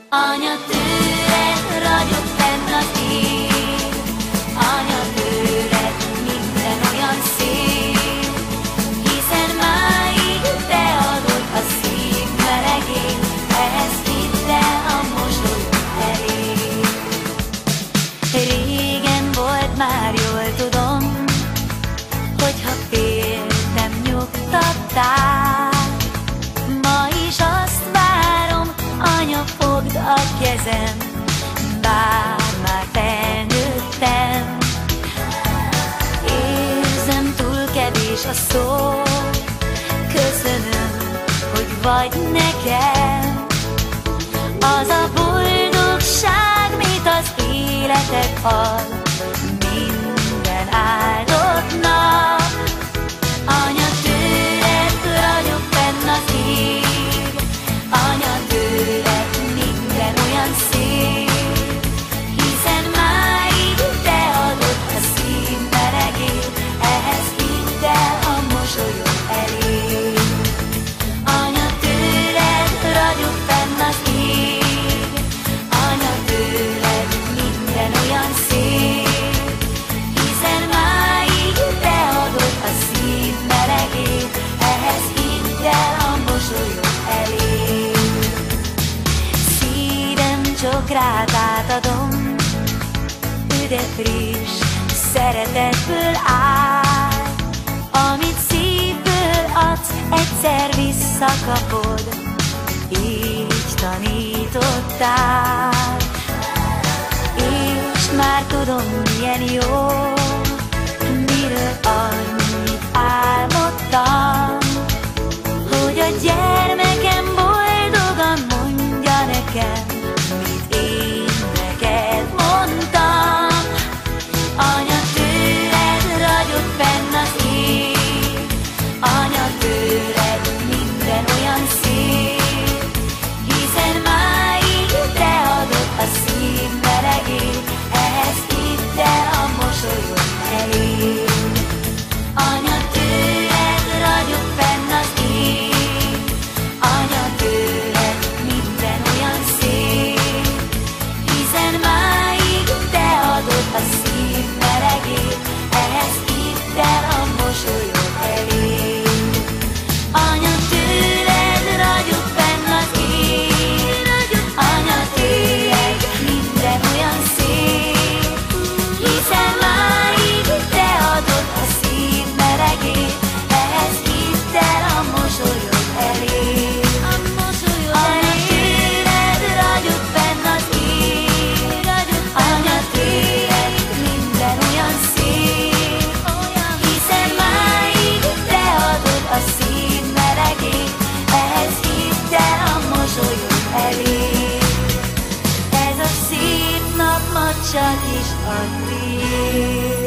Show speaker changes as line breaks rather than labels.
Anya, tőled ragyog fenn az ég, anya, tőled minden olyan szép, hiszen máig te adod a szív melegét, ehhez hidd el, a mosolyod elég. Régen volt már, jól tudom, hogyha féltem, nyugtattál. Ma is azt várom, anya, fogd a kezem, bár már felnőttem. Érzem, túl kevés a szó, köszönöm, hogy vagy nekem. Az a boldogság, mit az életed ad, minden áldott nap. Anya, tőled ragyog fenn az ég, anya, tőled minden olyan szép, hiszen máig te adod a szív melegét, ehhez hidd el, a mosolyod elég. Anya, tőled ragyog fenn az ég, anya, tőled minden olyan szép, hiszen máig te adod a szív melegét, ehhez hidd el, a mosolyod elég. Szívem csak rád átadom, de friss szeretetből áll. Amit szívből adsz, egyszer visszakapod, így tanítottál. És már tudom, milyen jó, miről annyit álmodtam, hogy a gyermekem boldogan mondja nekem, mit én neked mondtam. Anya, tőled ragyog fenn az ég, anya, tőled minden olyan szép, hiszen máig te adod a szív melegét, ehhez hidd el, a mosolyod elég. Anya, tőled ragyog fenn az ég, anya, tőled minden olyan szép, hiszen máig te adod a szív melegét, ehhez hidd el, a mosolyod elég. Anya, tőled ragyog fenn az ég, anya, tőled minden olyan szép, hiszen máig te adod a szív melegét, ehhez hidd el, a mosolyod elég. Anya, tőled ragyog fenn az ég, anya, tőled minden olyan szép, hiszen máig te adod a szív melegét, ehhez hidd el, a mosolyod elég. Ez a szép nap ma csak is a tiéd.